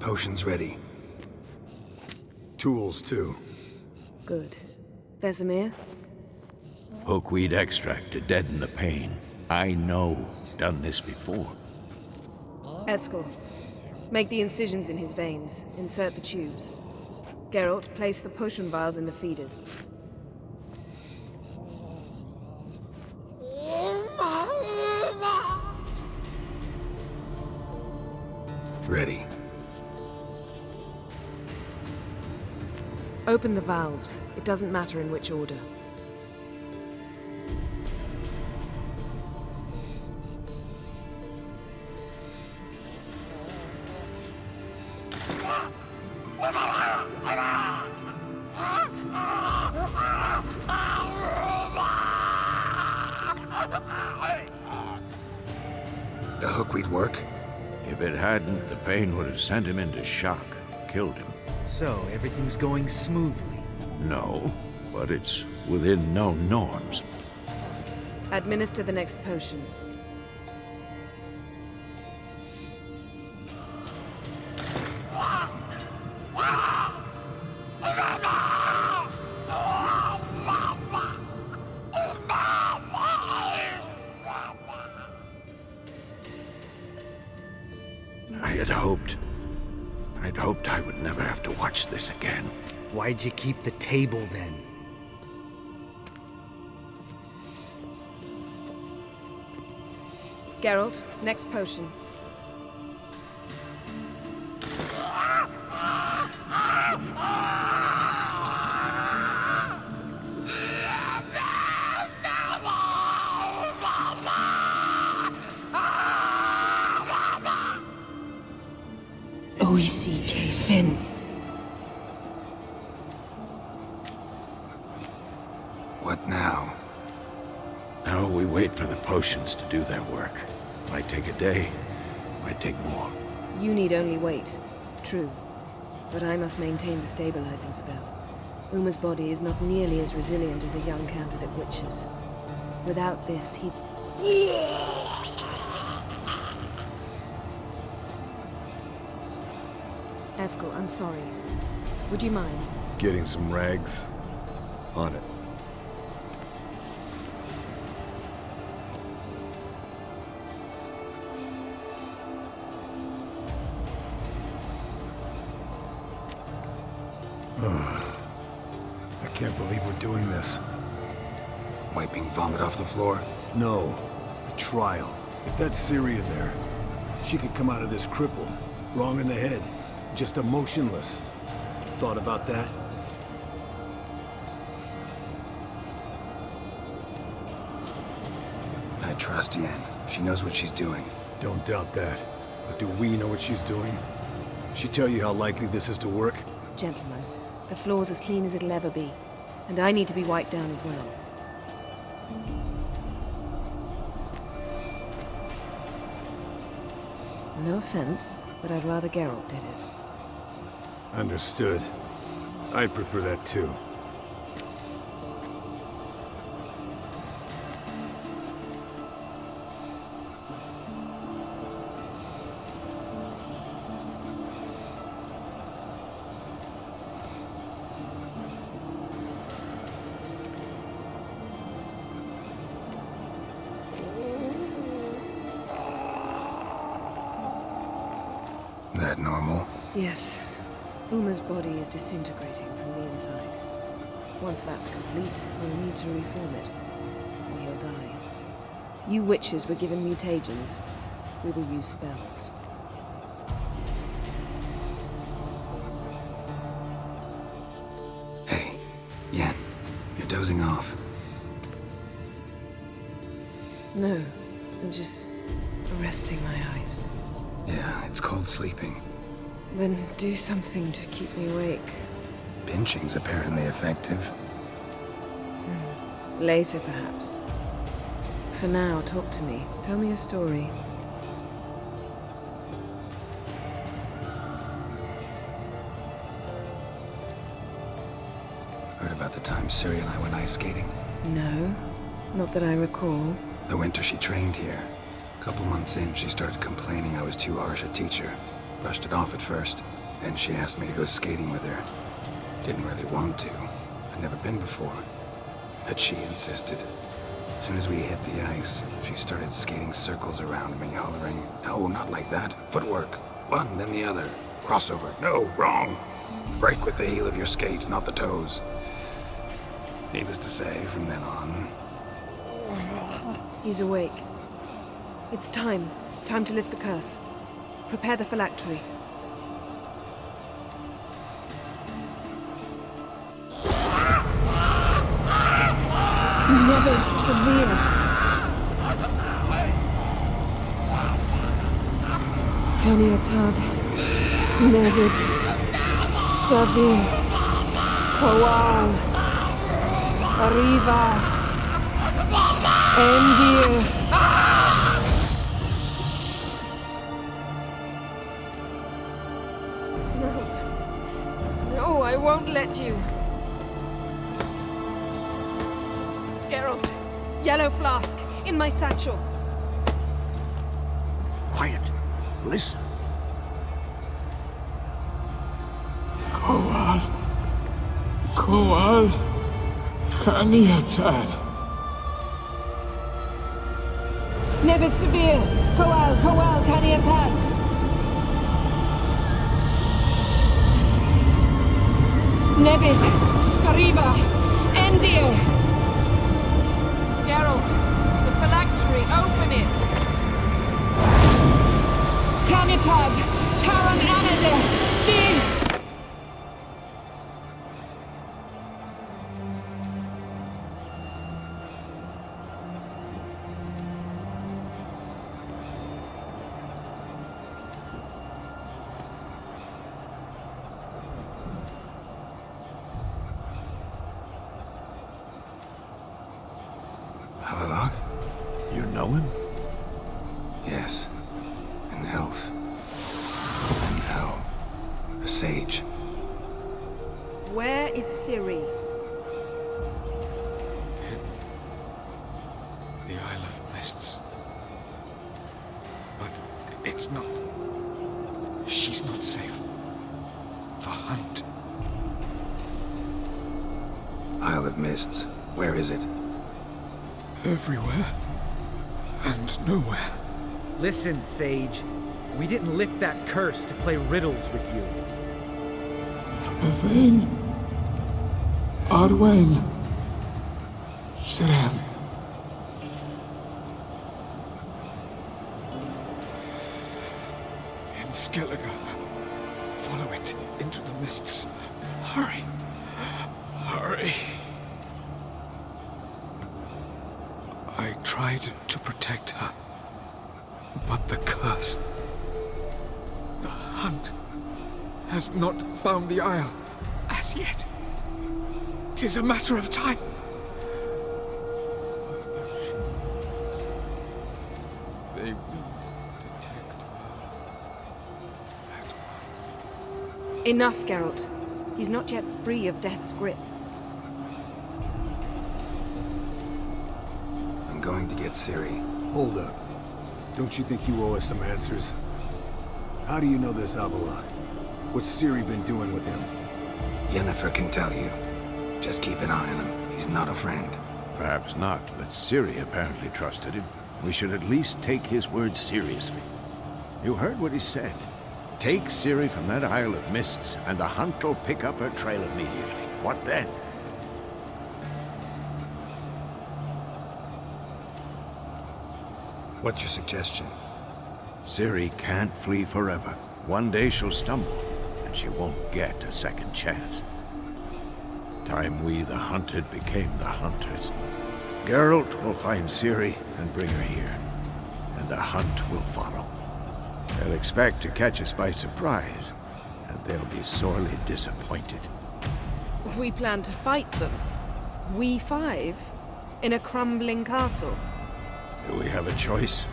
Potions ready. Tools, too. Good. Vesemir? Hookweed extract to deaden the pain. I know. Done this before. Eskel. Make the incisions in his veins. Insert the tubes. Geralt, place the potion vials in the feeders. Ready. Open the valves. It doesn't matter in which order. The hookweed work? If it hadn't, the pain would have sent him into shock, killed him. So, everything's going smoothly. No, but it's within known norms. Administer the next potion. I'd hoped I would never have to watch this again. Why'd you keep the table then? Geralt, next potion. O-E-C-K, Finn. What now? Now we wait for the potions to do their work. Might take a day, might take more. You need only wait. True. But I must maintain the stabilizing spell. Uma's body is not nearly as resilient as a young candidate witch's. Without this, he... Eskel, I'm sorry. Would you mind? Getting some rags? On it. I can't believe we're doing this. Wiping vomit off the floor? No. The trial. If that's Syria there, she could come out of this crippled, wrong in the head, just emotionless. Thought about that? I trust Yen. She knows what she's doing. Don't doubt that. But do we know what she's doing? She tell you how likely this is to work? Gentlemen, the floor's as clean as it'll ever be. And I need to be wiped down as well. No offense, but I'd rather Geralt did it. Understood. I'd prefer that too. That normal? Yes. Uma's body is disintegrating from the inside. Once that's complete, we'll need to reform it, or he'll die. You witches were given mutagens. We will use spells. Hey, Yen, you're dozing off. No, I'm just resting my eyes. Yeah, it's called sleeping. Then do something to keep me awake. Pinching's apparently effective. Later, perhaps. For now, talk to me. Tell me a story. Heard about the time Ciri and I went ice skating? No, not that I recall. The winter she trained here. A couple months in, she started complaining I was too harsh a teacher. Brushed it off at first. Then she asked me to go skating with her. Didn't really want to. I'd never been before. But she insisted. As soon as we hit the ice, she started skating circles around me, hollering, "No, not like that. Footwork. One, then the other. Crossover. No, wrong. Break with the heel of your skate, not the toes." Needless to say, from then on... He's awake. It's time. Time to lift the curse. Prepare the phylactery. Never severe. Kaniatad. Nevid. Severe. Kowal. Arriva. Endir. No, I won't let you. Geralt, yellow flask, in my satchel. Quiet. Listen. Kowal. Kowal. Kaniatad. Nevid severe. Kowal, Kaniatad. Nevid, Arriva, Endir. Geralt, the phylactery, open it. Canitad, Taran Anadir, Dis. Havelock? You know him? Yes. An elf. And now, a sage. Where is Ciri? The Isle of Mists. But it's not. She's not safe. The hunt. Isle of Mists. Where is it? Everywhere. And nowhere. Listen, Sage. We didn't lift that curse to play riddles with you. Yvain. Arwen. Siren. In Skellige. Follow it into the mists. Hurry. Hurry. I tried to protect her. But the curse... The hunt has not found the Isle as yet. 'Tis a matter of time. They will detect her at once. Enough, Geralt. He's not yet free of death's grip. I'm going to get Ciri. Hold up. Don't you think you owe us some answers? How do you know this Avallac'h? What's Ciri been doing with him? Yennefer can tell you. Just keep an eye on him. He's not a friend. Perhaps not, but Ciri apparently trusted him. We should at least take his words seriously. You heard what he said. Take Ciri from that Isle of Mists, and the hunt will pick up her trail immediately. What then? What's your suggestion? Ciri can't flee forever. One day she'll stumble, and she won't get a second chance. Time we, the hunted, became the hunters. Geralt will find Ciri and bring her here, and the hunt will follow. They'll expect to catch us by surprise, and they'll be sorely disappointed. We plan to fight them. We five? In a crumbling castle? Do we have a choice,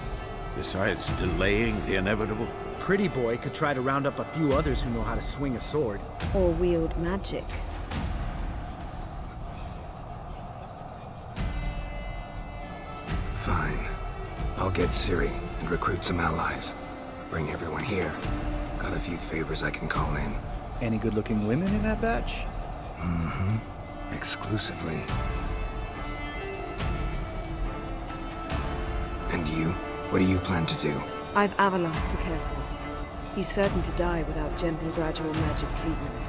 besides delaying the inevitable? Pretty boy could try to round up a few others who know how to swing a sword. Or wield magic? Fine. I'll get Ciri and recruit some allies. Bring everyone here. Got a few favors I can call in. Any good-looking women in that batch? Mm-hmm. Exclusively. And you? What do you plan to do? I've Avallac'h to care for. He's certain to die without gentle, gradual magic treatment.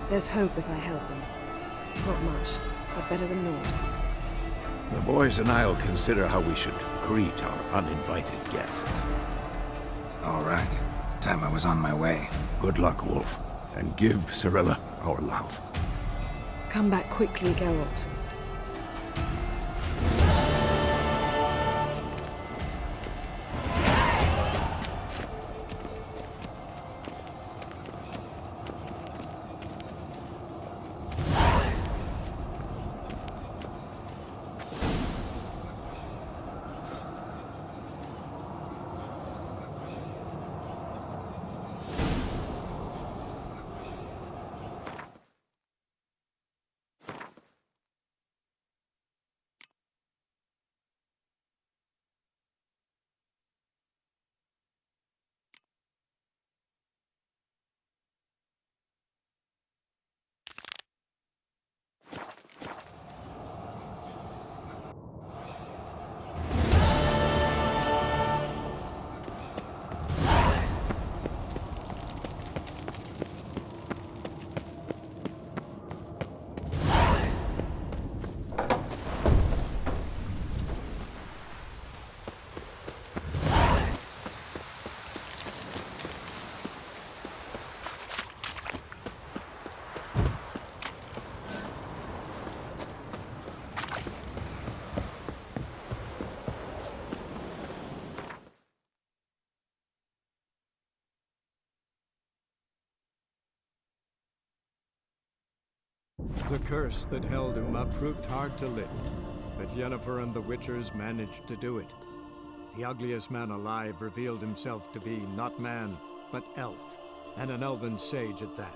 There's hope if I help him. Not much, but better than naught. The boys and I'll consider how we should greet our uninvited guests. All right. Time I was on my way. Good luck, Wolf, and give Cirilla our love. Come back quickly, Geralt. The curse that held Uma proved hard to lift, but Yennefer and the Witchers managed to do it. The ugliest man alive revealed himself to be not man, but elf, and an elven sage at that.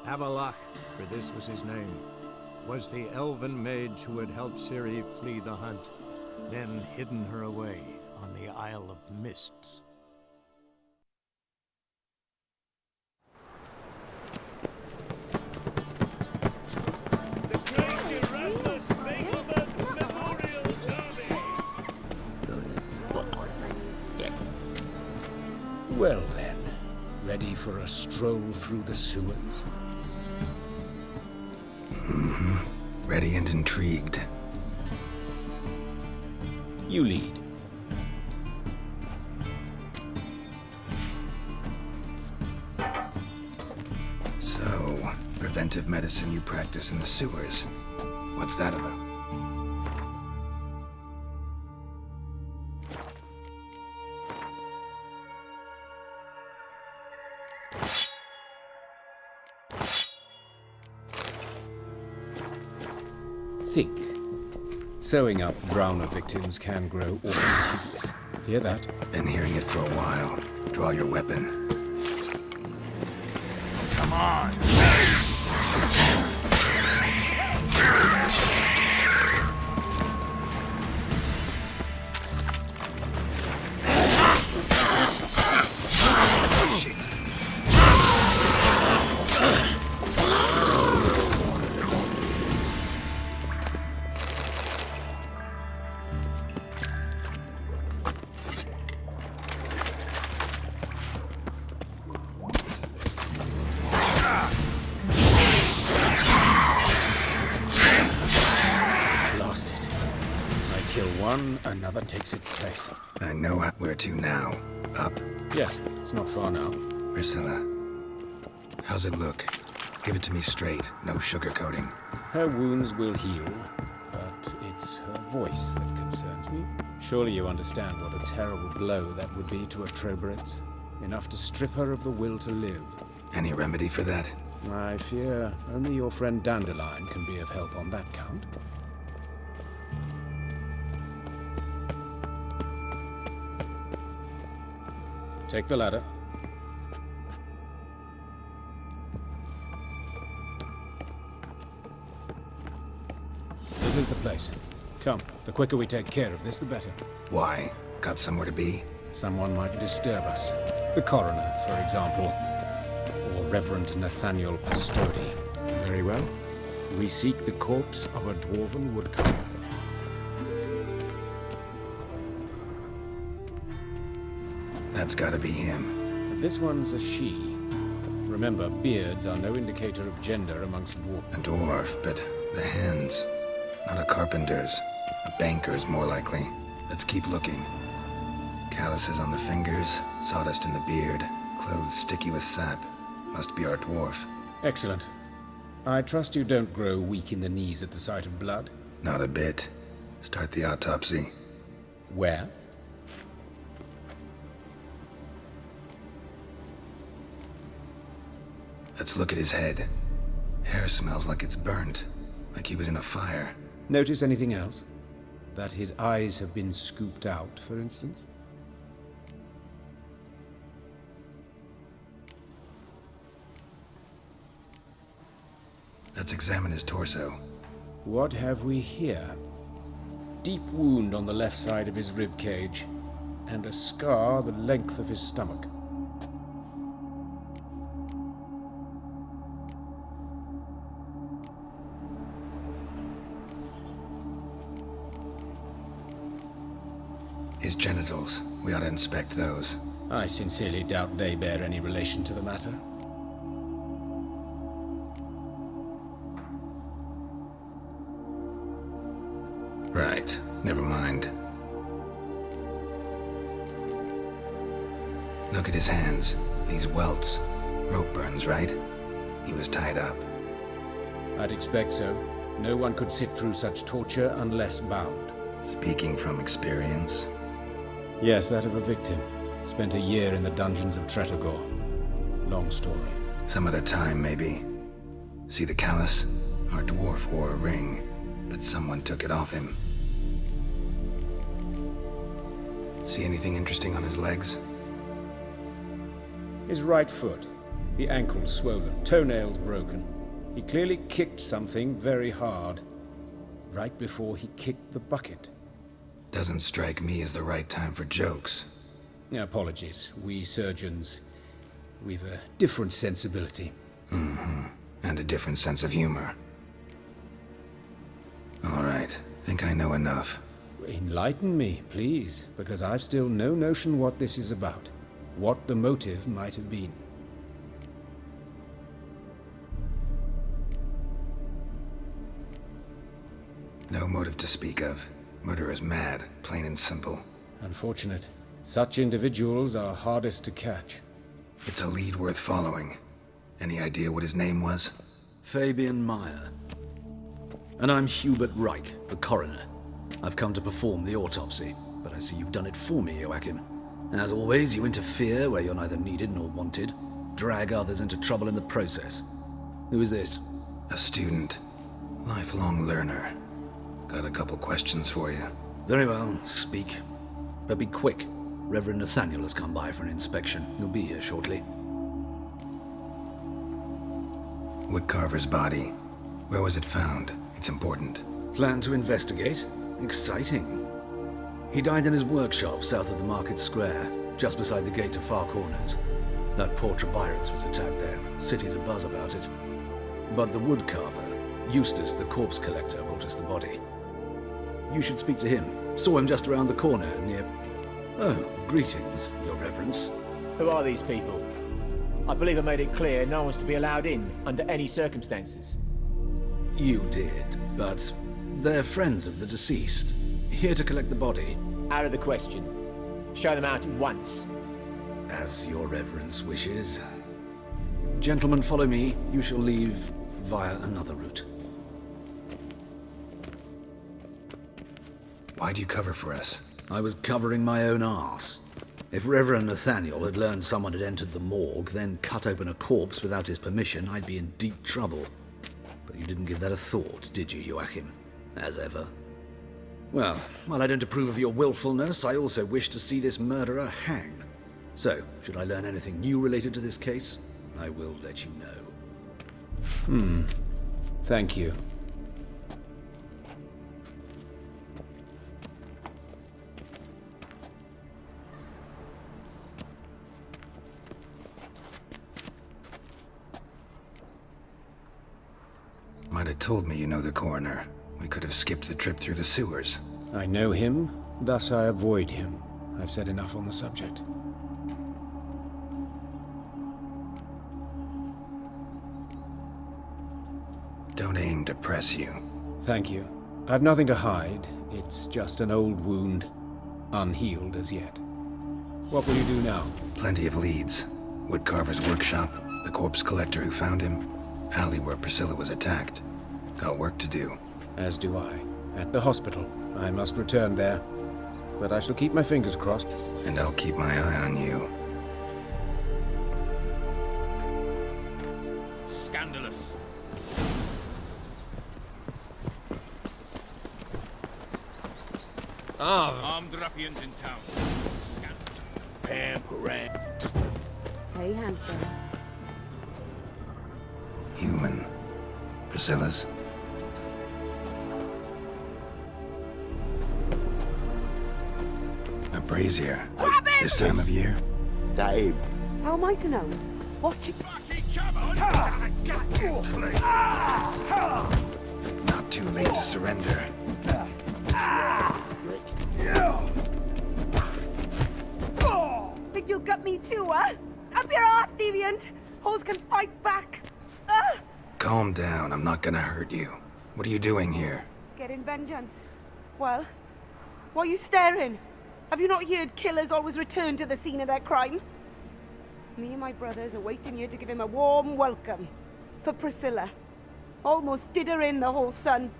Avallac'h, for this was his name, was the elven mage who had helped Ciri flee the hunt, then hidden her away on the Isle of Mists. Well then, ready for a stroll through the sewers? Mm-hmm. Ready and intrigued. You lead. So, preventive medicine you practice in the sewers. What's that about? Think. Sewing up drowner victims can grow awfully tedious. Hear that? Been hearing it for a while. Draw your weapon. Come Another takes its place. I know where to now. Up. Yes, it's not far now. Priscilla, how's it look? Give it to me straight, no sugarcoating. Her wounds will heal, but it's her voice that concerns me. Surely you understand what a terrible blow that would be to a Troberet. Enough to strip her of the will to live. Any remedy for that? I fear only your friend Dandelion can be of help on that count. Take the ladder. This is the place. Come, the quicker we take care of this, the better. Why? Got somewhere to be? Someone might disturb us. The coroner, for example. Or Reverend Nathaniel Pastodi. Very well. We seek the corpse of a dwarven woodcutter. That's gotta be him. This one's a she. Remember, beards are no indicator of gender amongst dwarves. A dwarf, but the hands. Not a carpenter's. A banker's, more likely. Let's keep looking. Calluses on the fingers, sawdust in the beard, clothes sticky with sap. Must be our dwarf. Excellent. I trust you don't grow weak in the knees at the sight of blood. Not a bit. Start the autopsy. Where? Let's look at his head. Hair smells like it's burnt, like he was in a fire. Notice anything else? That his eyes have been scooped out, for instance? Let's examine his torso. What have we here? Deep wound on the left side of his rib cage, and a scar the length of his stomach. His genitals. We ought to inspect those. I sincerely doubt they bear any relation to the matter. Right. Never mind. Look at his hands. These welts. Rope burns, right? He was tied up. I'd expect so. No one could sit through such torture unless bound. Speaking from experience. Yes, that of a victim. Spent a year in the dungeons of Tretogor. Long story. Some other time, maybe. See the callus? Our dwarf wore a ring, but someone took it off him. See anything interesting on his legs? His right foot. The ankle swollen, toenails broken. He clearly kicked something very hard. Right before he kicked the bucket. Doesn't strike me as the right time for jokes. Apologies. We surgeons, we've a different sensibility. Mm-hmm. And a different sense of humor. All right. Think I know enough. Enlighten me, please, because I've still no notion what this is about. What the motive might have been. No motive to speak of. Murderer's mad, plain and simple. Unfortunate. Such individuals are hardest to catch. It's a lead worth following. Any idea what his name was? Fabian Meyer. And I'm Hubert Reich, the coroner. I've come to perform the autopsy, but I see you've done it for me, Joachim. As always, you interfere where you're neither needed nor wanted. Drag others into trouble in the process. Who is this? A student. Lifelong learner. Got a couple questions for you. Very well, speak. But be quick. Reverend Nathaniel has come by for an inspection. He'll be here shortly. Woodcarver's body. Where was it found? It's important. Plan to investigate? Exciting. He died in his workshop south of the market square, just beside the gate to Far Corners. That poor Trebyrans was attacked there. City's abuzz about it. But the woodcarver, Eustace the corpse collector, brought us the body. You should speak to him. Saw him just around the corner near... Oh, greetings, Your Reverence. Who are these people? I believe I made it clear no one's to be allowed in under any circumstances. You did, but they're friends of the deceased. Here to collect the body. Out of the question. Show them out at once. As Your Reverence wishes. Gentlemen, follow me. You shall leave via another route. Why do you cover for us? I was covering my own arse. If Reverend Nathaniel had learned someone had entered the morgue, then cut open a corpse without his permission, I'd be in deep trouble. But you didn't give that a thought, did you, Joachim? As ever. Well, while I don't approve of your willfulness, I also wish to see this murderer hang. So, should I learn anything new related to this case, I will let you know. Thank you. Might have told me you know the coroner. We could have skipped the trip through the sewers. I know him, thus I avoid him. I've said enough on the subject. Don't aim to press you. Thank you. I've nothing to hide. It's just an old wound, unhealed as yet. What will you do now? Plenty of leads. Woodcarver's workshop, the corpse collector who found him, alley where Priscilla was attacked. Got work to do. As do I. At the hospital. I must return there. But I shall keep my fingers crossed. And I'll keep my eye on you. Scandalous. Armed ruffians in town. Pam-paran. Hey, handsome. Human. Priscilla's. A brazier. This time of year? Dave. How am I to know? Watch it. Not too late to surrender. Think you'll get me too, huh? Up your ass, deviant! Hoes can fight back! Calm down, I'm not gonna hurt you. What are you doing here? Getting vengeance. Well, why are you staring? Have you not heard killers always return to the scene of their crime? Me and my brothers are waiting here to give him a warm welcome. For Priscilla. Almost did her in, the whole son.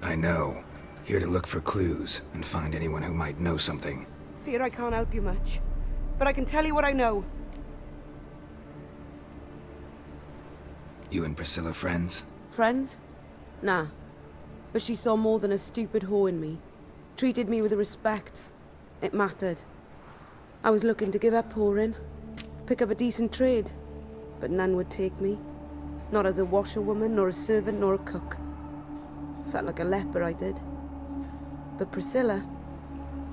I know. Here to look for clues and find anyone who might know something. Fear I can't help you much. But I can tell you what I know. You and Priscilla friends? Friends? Nah. But she saw more than a stupid whore in me. Treated me with respect. It mattered. I was looking to give up whoring. Pick up a decent trade. But none would take me. Not as a washerwoman, nor a servant, nor a cook. Felt like a leper, I did. But Priscilla,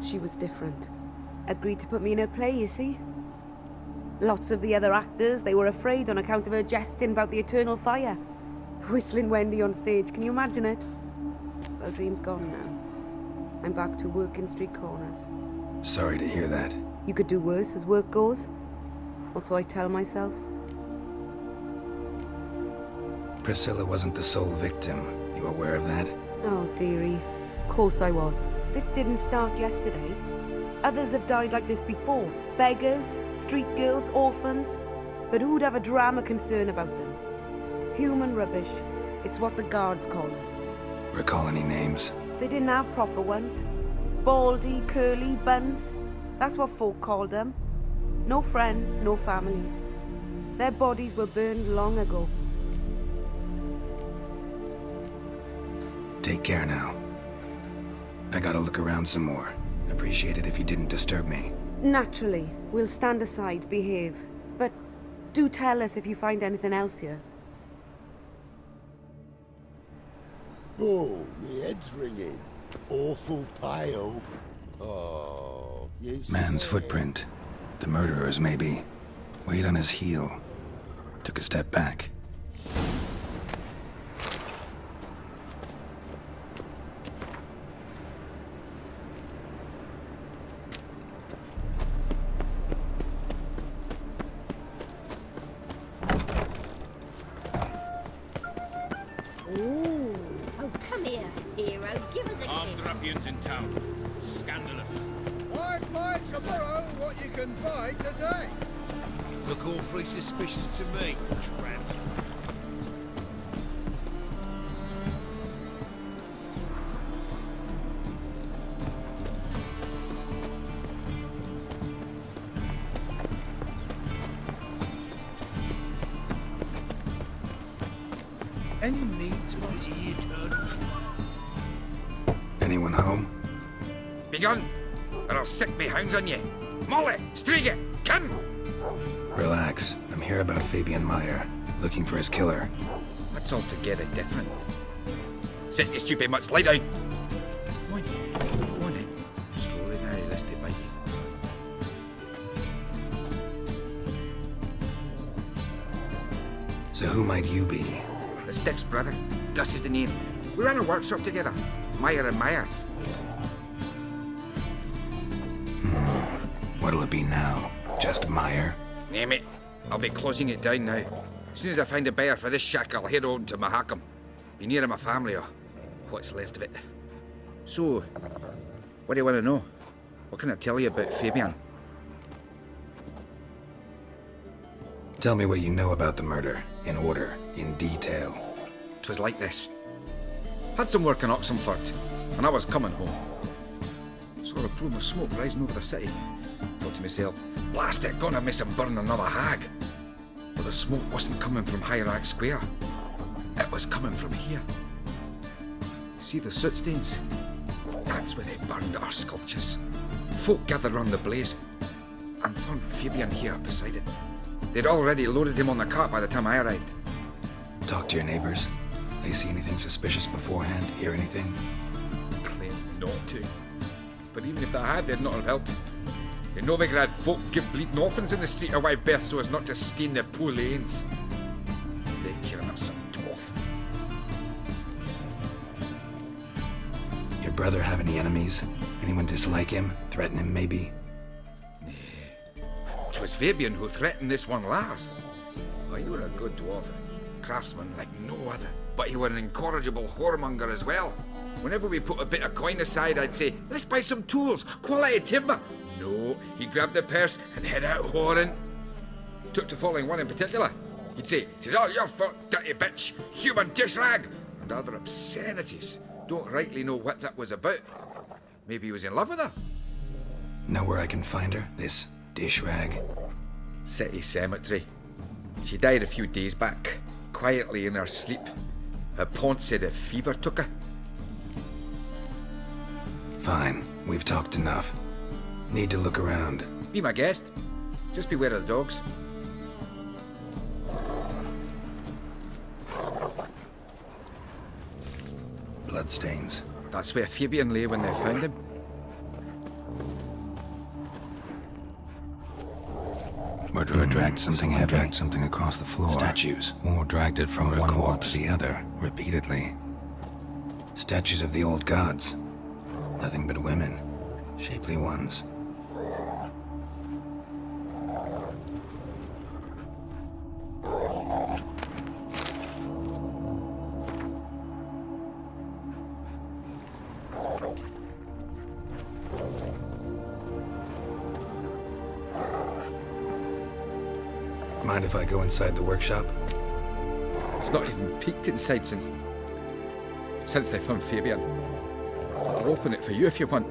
she was different. Agreed to put me in her play, you see. Lots of the other actors, they were afraid on account of her jesting about the eternal fire. Whistling Wendy on stage, can you imagine it? Well, dream's gone now. I'm back to working street corners. Sorry to hear that. You could do worse as work goes. Or so I tell myself. Priscilla wasn't the sole victim. You aware of that? Oh, dearie. Of course I was. This didn't start yesterday. Others have died like this before. Beggars, street girls, orphans. But who'd have a drama concern about them? Human rubbish. It's what the guards call us. Recall any names? They didn't have proper ones. Baldy, curly, buns. That's what folk called them. No friends, no families. Their bodies were burned long ago. Take care now. I gotta look around some more. Appreciate it if you didn't disturb me. Naturally. We'll stand aside, behave. But do tell us if you find anything else here. Oh, my head's ringing. Awful pale. Oh, you Man's swear. footprint. The murderer's, maybe. Weight on his heel. Took a step back. Ooh. Oh, come here, hero. Give us a Armed kiss. ruffians in town. Scandalous. Why buy tomorrow what you can buy today? Look awfully suspicious to me, tramp. Any need to this eternal fire? Anyone home? Begone, or I'll sick me hounds on you. Molly, Striga, come! Relax. I'm here about Fabian Meyer, looking for his killer. That's altogether different. Sit your stupid mutts, lie down. Come on, come on then. Slowly now, lest they bite you. So who might you be? The Stiff's brother. Gus is the name. We ran a workshop together. Meyer and Meyer. What'll it be now? Just Meyer? Name it. I'll be closing it down now. As soon as I find a buyer for this shack, I'll head on to Mahakam. Be near my family, or what's left of it. So, what do you want to know? What can I tell you about Fabian? Tell me what you know about the murder, in order, in detail. 'Twas like this. Had some work in Oxenford, and I was coming home. Saw a plume of smoke rising over the city. Thought to myself, blast it, gonna miss him burn another hag. But the smoke wasn't coming from Hierarch Square. It was coming from here. See the soot stains? That's where they burned our sculptures. Folk gathered round the blaze, and found Fabian here beside it. They'd already loaded him on the cart by the time I arrived. Talk to your neighbors. They see anything suspicious beforehand? Hear anything? Claim not to. But even if they had, they'd not have helped. In Novigrad, folk give bleeding orphans in the street a wide berth so as not to stain their poor lanes. They care not some dwarf. Your brother have any enemies? Anyone dislike him? Threaten him, maybe? 'Twas Fabian who threatened this one last. Oh, you were a good dwarf, a craftsman like no other. But you were an incorrigible whoremonger as well. Whenever we put a bit of coin aside, I'd say, let's buy some tools, quality timber. No, he grabbed the purse and head out whoring. Took to following one in particular. He'd say, "'Tis all your fault, dirty bitch, human dish rag," and other obscenities. Don't rightly know what that was about. Maybe he was in love with her. Know where I can find her? This dish rag? City cemetery. She died a few days back, quietly in her sleep. Her pont said a fever took her. Fine, we've talked enough. Need to look around. Be my guest. Just beware of the dogs. Bloodstains. That's where Fabian lay when they found him. Murderer dragged something heavy. Dragged something across the floor. Statues. Or dragged it from one wall to the other, repeatedly. Statues of the old gods. Nothing but women. Shapely ones. Mind if I go inside the workshop? I've not even peeked inside since they found Fabian. I'll open it for you if you want.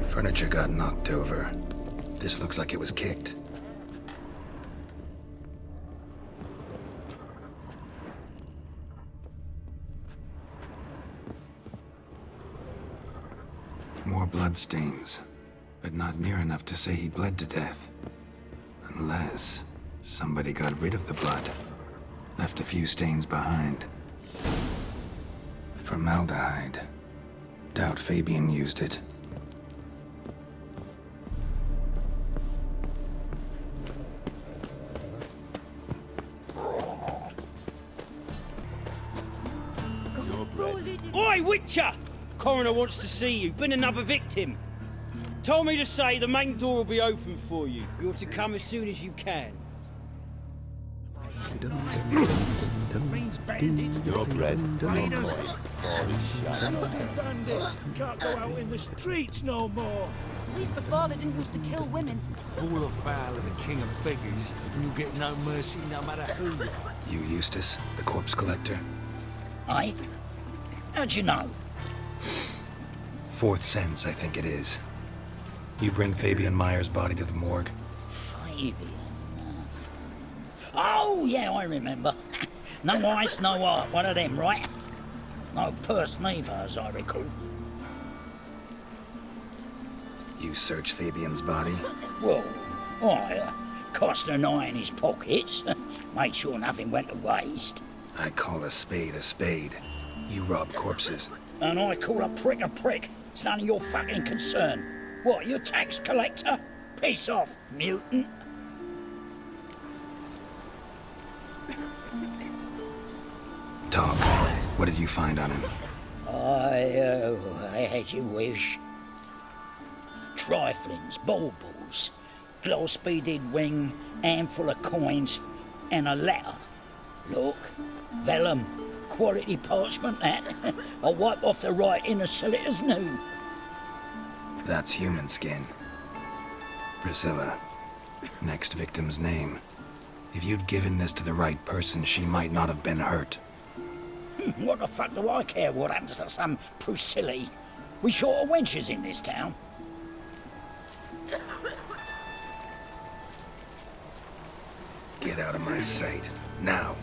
Furniture got knocked over. This looks like it was kicked. More bloodstains, but not near enough to say he bled to death. Unless somebody got rid of the blood, left a few stains behind. Formaldehyde. Doubt Fabian used it. Oi, Witcher! Coroner wants to see you. Been another victim. Told me to say the main door will be open for you. You're to come as soon as you can. Means bandits. You're bred. Raiders. Bandits can't go out in the streets no more. At least before they didn't used to kill women. Fall afoul of the king of beggars, and you'll get no mercy no matter who you are. You, Eustace, the corpse collector? Aye? How'd you know? Fourth sense, I think it is. You bring Fabian Meyer's body to the morgue. Fabian? Oh, yeah, I remember. No ice, no art, one of them, right? No purse neither, as I recall. You search Fabian's body? Well, I cast an eye in his pockets, made sure nothing went to waste. I call a spade a spade. You rob corpses. And I call a prick. It's none of your fucking concern. What, you tax collector? Piss off, mutant. Talk. What did you find on him? I had you wish. Triflings, baubles, glass-beaded ring, handful of coins, and a letter. Look, vellum, quality parchment that. I'll wipe off the writing and sell it as new. That's human skin. Priscilla. Next victim's name. If you'd given this to the right person, she might not have been hurt. What the fuck do I care what happens to some Priscilla? We short of wenches in this town. Get out of my sight. Now.